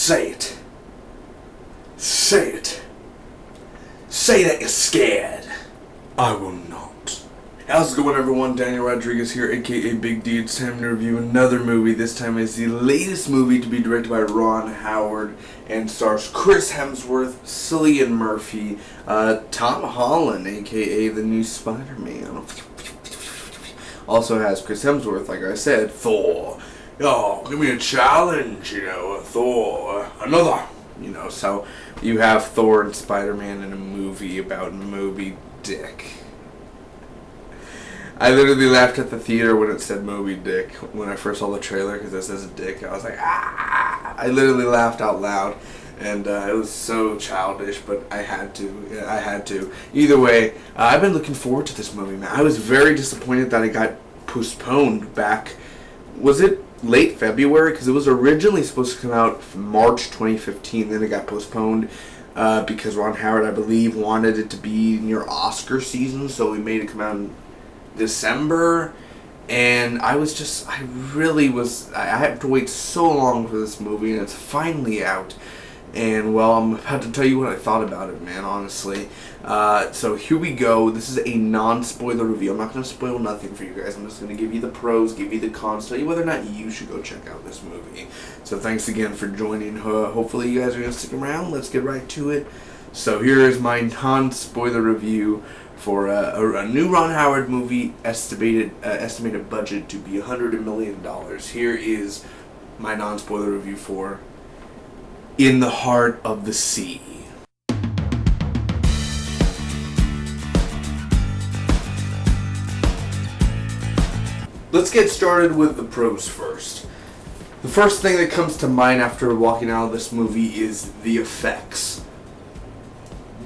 Say it. Say it. Say that you're scared. I will not. How's it going, everyone? Daniel Rodriguez here, aka Big D. It's time to review another movie. This time is the latest movie to be directed by Ron Howard and stars Chris Hemsworth, Cillian Murphy, Tom Holland, aka the new Spider-Man. Also has Chris Hemsworth, like I said, Thor. Oh, give me a challenge, Thor. Another. So you have Thor and Spider-Man in a movie about Moby Dick. I literally laughed at the theater when it said Moby Dick when I first saw the trailer because it says Dick. I was like, ah! I literally laughed out loud, and it was so childish, but I had to. Yeah, I had to. Either way, I've been looking forward to this movie, man. I was very disappointed that it got postponed back. Was it late February? Because it was originally supposed to come out March 2015, then it got postponed. Because Ron Howard, I believe, wanted it to be near Oscar season, so we made it come out in December, and I had to wait so long for this movie, and it's finally out. And well, I'm about to tell you what I thought about it, man, honestly. So here we go. This is a non-spoiler review. I'm not going to spoil nothing for you guys. I'm just going to give you the pros, give you the cons, tell you whether or not you should go check out this movie. So thanks again for joining. Hopefully you guys are going to stick around. Let's get right to it. So here is my non-spoiler review for a new Ron Howard movie, estimated budget to be $100 million. Here is my non-spoiler review for In the Heart of the Sea. Let's get started with the pros first. The first thing that comes to mind after walking out of this movie is the effects.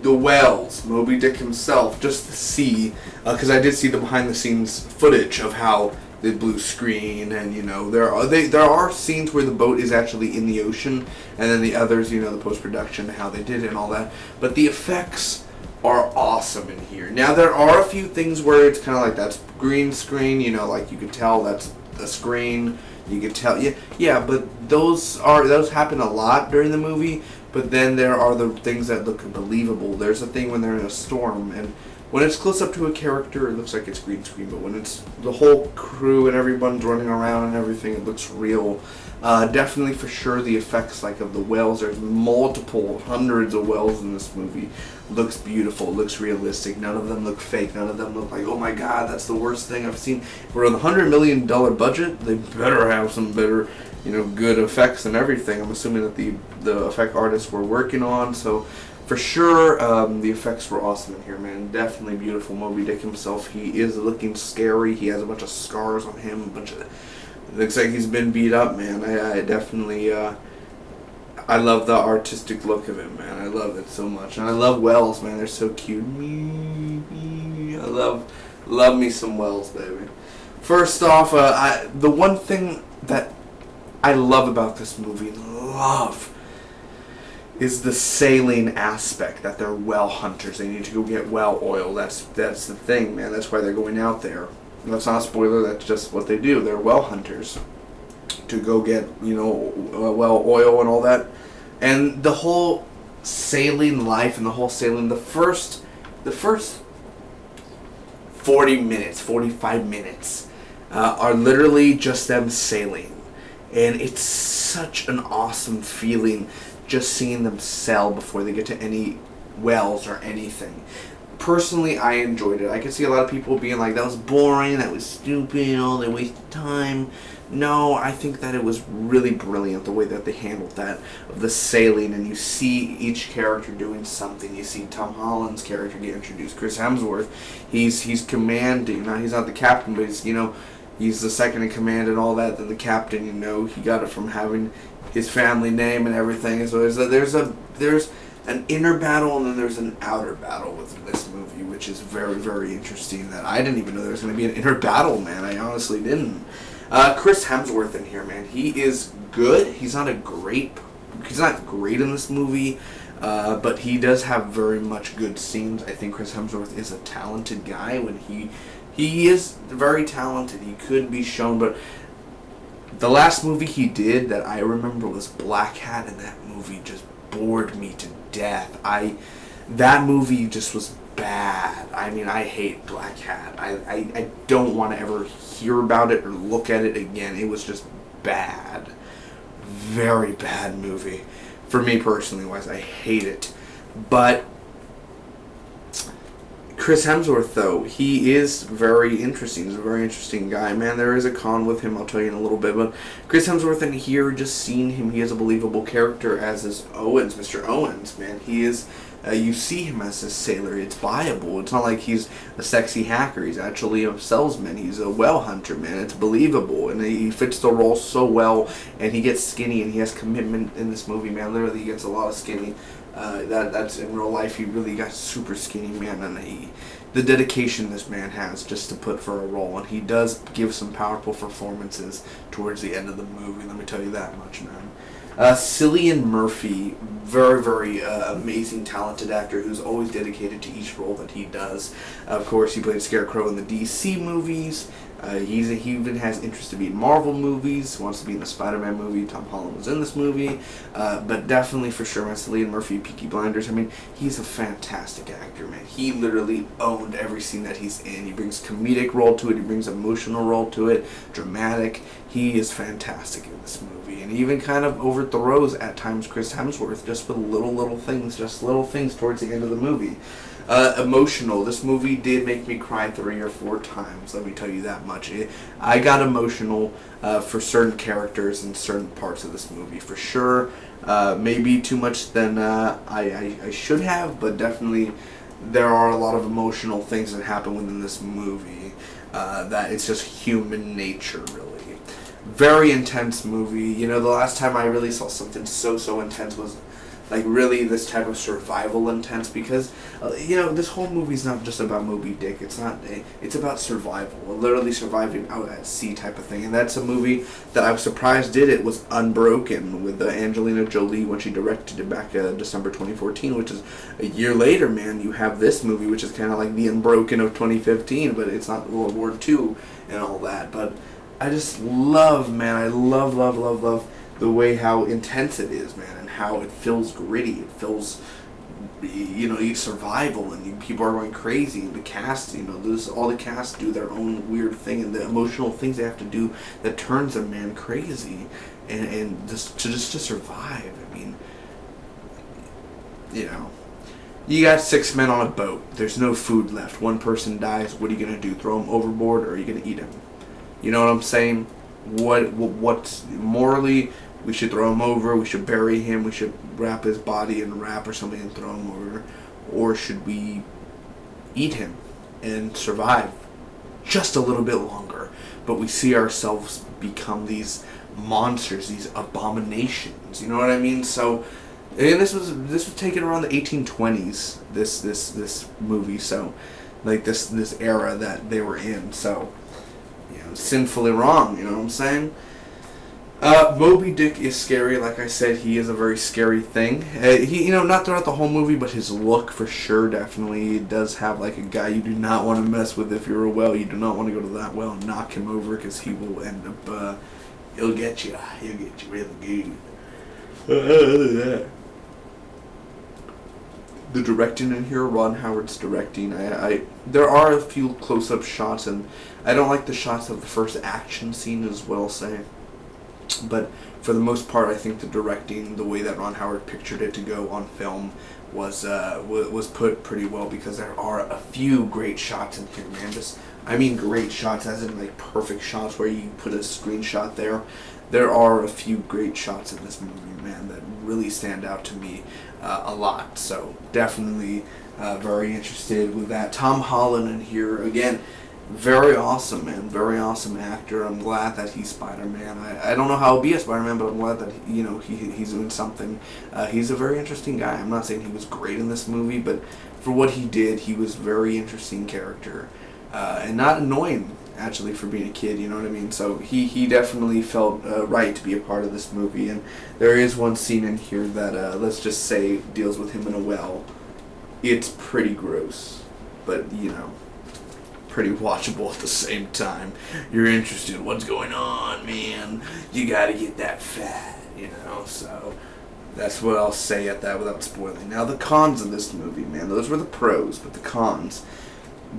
The whales, Moby Dick himself, just the sea, because I did see the behind-the-scenes footage of how the blue screen, and there are scenes where the boat is actually in the ocean, and then the others, the post-production, how they did it and all that. But the effects are awesome in here. Now there are a few things where it's kind of like that's green screen, like you could tell that's a screen. You could tell, yeah, but those happen a lot during the movie. But then there are the things that look believable. There's a thing when they're in a storm, and when it's close up to a character, it looks like it's green screen. But when it's the whole crew and everyone's running around and everything, it looks real. Definitely for sure the effects like of the whales. There's hundreds of whales in this movie. Looks beautiful. Looks realistic. None of them look fake. None of them look like, oh my god, that's the worst thing I've seen. For a $100 million budget, they better have some better, good effects and everything. I'm assuming that the effect artists were working on, so for sure the effects were awesome in here, man. Definitely beautiful. Moby Dick himself, he is looking scary. He has a bunch of scars on him, looks like he's been beat up, man. I definitely I love the artistic look of him, man. I love it so much. And I love whales, man. They're so cute. I love me some whales, baby. First off, the one thing that I love about this movie, is the sailing aspect, that they're whale hunters. They need to go get whale oil. That's the thing, man. That's why they're going out there. That's not a spoiler, that's just what they do. They're whale hunters to go get, whale oil and all that. And the whole sailing life and the whole sailing, the first 40 minutes, 45 minutes are literally just them sailing. And it's such an awesome feeling just seeing them sail before they get to any whales or anything. Personally, I enjoyed it. I could see a lot of people being like, that was boring, that was stupid, they wasted time. No, I think that it was really brilliant the way that they handled that, of the sailing, and you see each character doing something. You see Tom Holland's character get introduced, Chris Hemsworth. He's commanding. Now, he's not the captain, but he's the second in command and all that. Then the captain, he got it from having his family name and everything. So there's an inner battle and then there's an outer battle with this movie, which is very, very interesting. That I didn't even know there was going to be an inner battle, man. I honestly didn't. Chris Hemsworth in here, man. He is good. He's not great in this movie, but he does have very much good scenes. I think Chris Hemsworth is a talented guy. When he is very talented. He could be shown, but The last movie he did that I remember was Black Hat, and that movie just bored me to death. That movie just was bad. I mean, I hate Black Hat. I don't want to ever hear about it or look at it again. It was just bad. Very bad movie. For me personally, wise, I hate it. But Chris Hemsworth, though, he is very interesting. He's a very interesting guy. Man, there is a con with him, I'll tell you in a little bit. But Chris Hemsworth, in here, just seeing him, he is a believable character as is Owens, Mr. Owens, man. He is, you see him as a sailor. It's viable. It's not like he's a sexy hacker. He's actually a salesman. He's a whale hunter, man. It's believable. And he fits the role so well. And he gets skinny, and he has commitment in this movie, man. Literally, he gets a lot of skinny. That's in real life. He really got super skinny, man, and the dedication this man has just to put for a role, and he does give some powerful performances towards the end of the movie. Let me tell you that much, man. Cillian Murphy, very, very amazing, talented actor who's always dedicated to each role that he does. Of course, he played Scarecrow in the DC movies. He even has interest to be in Marvel movies. He wants to be in the Spider-Man movie. Tom Holland was in this movie. But definitely, for sure, man, Cillian Murphy, Peaky Blinders. I mean, he's a fantastic actor, man. He literally owned every scene that he's in. He brings comedic role to it. He brings emotional role to it. Dramatic. He is fantastic in this movie. And he even kind of overthrows, at times, Chris Hemsworth just with little things towards the end of the movie. Emotional. This movie did make me cry 3 or 4 times, let me tell you that much. I got emotional for certain characters in certain parts of this movie, for sure. Maybe too much than I should have, but definitely there are a lot of emotional things that happen within this movie that it's just human nature, really. Very intense movie. You know, the last time I really saw something so intense was like really this type of survival intense, because you know, this whole movie's not just about Moby Dick. It's about survival, literally surviving out at sea type of thing. And that's a movie that I was surprised did it was Unbroken with Angelina Jolie when she directed it back December 2014, which is a year later. Man, you have this movie which is kind of like the Unbroken of 2015, but it's not World War II and all that. But I just love, man, I love the way how intense it is, man, and how it feels gritty. It feels, you know, survival, and people are going crazy. The cast, you know, all the cast do their own weird thing, and the emotional things they have to do that turns a man crazy, and just to survive. I mean, you know, you got 6 men on a boat. There's no food left. One person dies. What are you gonna do? Throw him overboard, or are you gonna eat him? You know what I'm saying? What's morally? We should throw him over. We should bury him. We should wrap his body in wrap or something and throw him over, or should we eat him and survive just a little bit longer? But we see ourselves become these monsters, these abominations. You know what I mean? So, and this was taken around the 1820s. This movie. So, like this era that they were in. So, sinfully wrong, you know what I'm saying? Moby Dick is scary, like I said. He is a very scary thing. He, you know, not throughout the whole movie, but his look for sure, definitely does have like a guy you do not want to mess with if you're a whale. You do not want to go to that well and knock him over, because he will end up, he'll get you real good. The directing in here, Ron Howard's directing. There are a few close-up shots, and I don't like the shots of the first action scene as well, say. But for the most part, I think the directing, the way that Ron Howard pictured it to go on film, was put pretty well, because there are a few great shots in here, man. I mean great shots, as in like perfect shots where you put a screenshot there. There are a few great shots in this movie, man, that really stand out to me a lot. So definitely very interested with that. Tom Holland in here, again, very awesome, man. Very awesome actor. I'm glad that he's Spider-Man. I don't know how he'll be a Spider-Man, but I'm glad that he's doing something. He's a very interesting guy. I'm not saying he was great in this movie, but for what he did, he was a very interesting character. And not annoying, actually, for being a kid, you know what I mean? So he definitely felt right to be a part of this movie. And there is one scene in here that, let's just say, deals with him in a well. It's pretty gross, but, you know, pretty watchable at the same time. You're interested in what's going on, man. You gotta get that fat, so that's what I'll say at that without spoiling. Now, the cons of this movie, man, those were the pros, but the cons.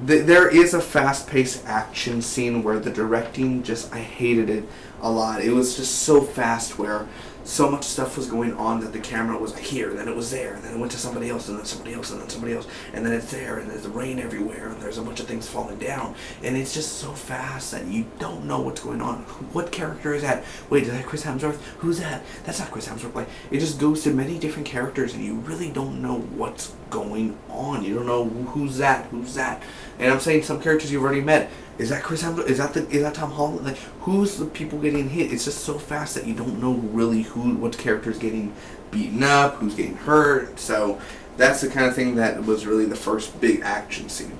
There is a fast-paced action scene where the directing I hated it a lot. It was just so fast where so much stuff was going on that the camera was here, and then it was there, and then it went to somebody else, and then somebody else, and then somebody else, and then it's there, and there's rain everywhere, and there's a bunch of things falling down, and it's just so fast that you don't know what's going on. What character is that? Wait, is that Chris Hemsworth? Who's that? That's not Chris Hemsworth. Like, it just goes to many different characters, and you really don't know what's going on. You don't know who's that. And I'm saying some characters you've already met. Is that Chris Hemsworth? Is that Tom Holland? Like, who's the people getting hit? It's just so fast that you don't know really what character's getting beaten up, who's getting hurt. So that's the kind of thing that was really the first big action scene.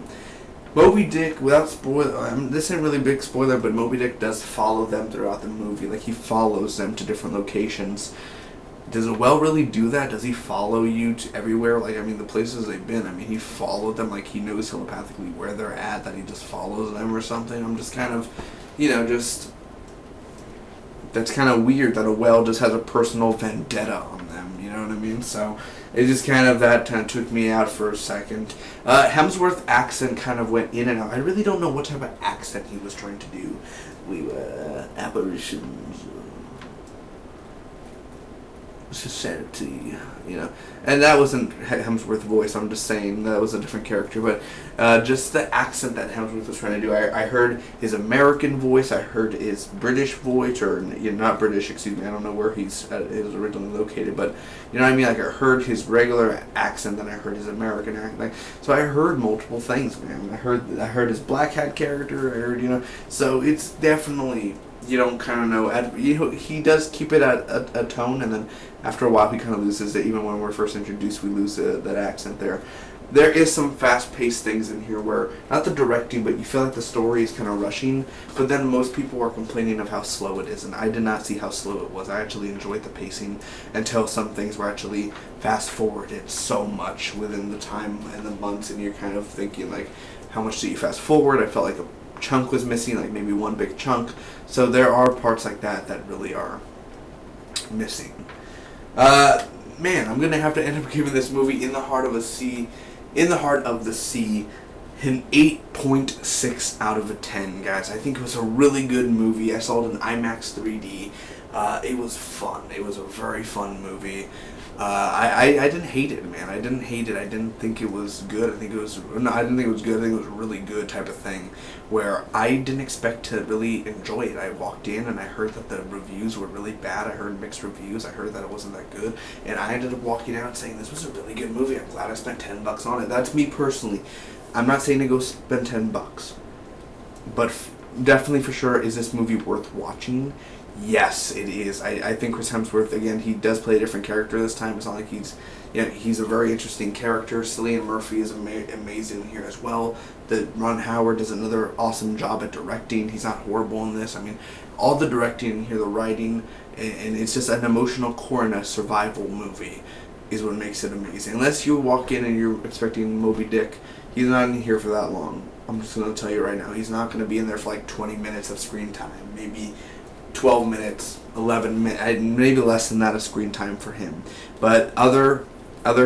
Moby Dick, without spoiler, this isn't really a big spoiler, but Moby Dick does follow them throughout the movie. Like, he follows them to different locations. Does Well really do that? Does he follow you to everywhere? Like, I mean, the places they've been, I mean, he followed them, like, he knows telepathically where they're at, that he just follows them or something. I'm just kind of, that's kind of weird that a whale just has a personal vendetta on them, you know what I mean? So, it just that kind of took me out for a second. Hemsworth's accent kind of went in and out. I really don't know what type of accent he was trying to do. We were apparitions. Society, and that wasn't Hemsworth's voice. I'm just saying that was a different character, but just the accent that Hemsworth was trying to do. I heard his American voice, I heard his British voice, or not British, excuse me. I don't know where he's originally located, but you know what I mean. Like, I heard his regular accent, and I heard his American accent. Like, so I heard multiple things, man. I heard his black hat character. I heard, so it's definitely. You don't kind of know. He does keep it at a tone, and then after a while he kind of loses it. Even when we're first introduced, we lose that accent there. There is some fast-paced things in here where, not the directing, but you feel like the story is kind of rushing, but then most people are complaining of how slow it is, and I did not see how slow it was. I actually enjoyed the pacing until some things were actually fast-forwarded so much within the time and the months, and you're kind of thinking, like, how much do you fast-forward? I felt like a chunk was missing, like maybe one big chunk. So there are parts like that really are missing. Man, I'm gonna have to end up giving this movie In the Heart of the Sea an 8.6 out of a 10, guys. I think it was a really good movie. I saw it in IMAX 3D. It was fun. It was a very fun movie. I didn't hate it, man. I didn't hate it. I didn't think it was good. I didn't think it was good. I think it was a really good type of thing where I didn't expect to really enjoy it. I walked in and I heard that the reviews were really bad. I heard mixed reviews. I heard that it wasn't that good. And I ended up walking out saying this was a really good movie. I'm glad I spent $10 on it. That's me personally. I'm not saying to go spend $10. But definitely for sure, is this movie worth watching? Yes, it is. I think Chris Hemsworth, again, he does play a different character this time. It's not like he's a very interesting character. Cillian Murphy is amazing here as well. Ron Howard does another awesome job at directing. He's not horrible in this. I mean, all the directing in here, the writing, and it's just an emotional core in a survival movie is what makes it amazing. Unless you walk in and you're expecting Moby Dick, he's not in here for that long. I'm just going to tell you right now. He's not going to be in there for like 20 minutes of screen time. Maybe 12 minutes, 11 minutes, maybe less than that of screen time for him. But other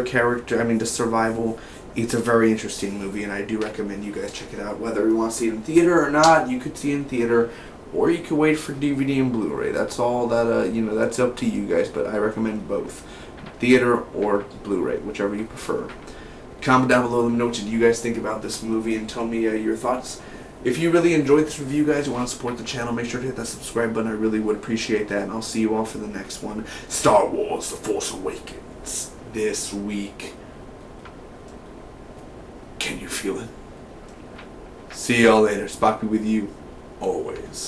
character, I mean, the survival, it's a very interesting movie, and I do recommend you guys check it out. Whether you want to see it in theater or not, you could see it in theater, or you could wait for DVD and Blu-ray. That's all that, that's up to you guys, but I recommend both. Theater or Blu-ray, whichever you prefer. Comment down below, let me know what you guys think about this movie, and tell me your thoughts. If you really enjoyed this review, guys, you want to support the channel, make sure to hit that subscribe button. I really would appreciate that, and I'll see you all for the next one. Star Wars The Force Awakens this week. Can you feel it? See y'all later. Spock be with you always.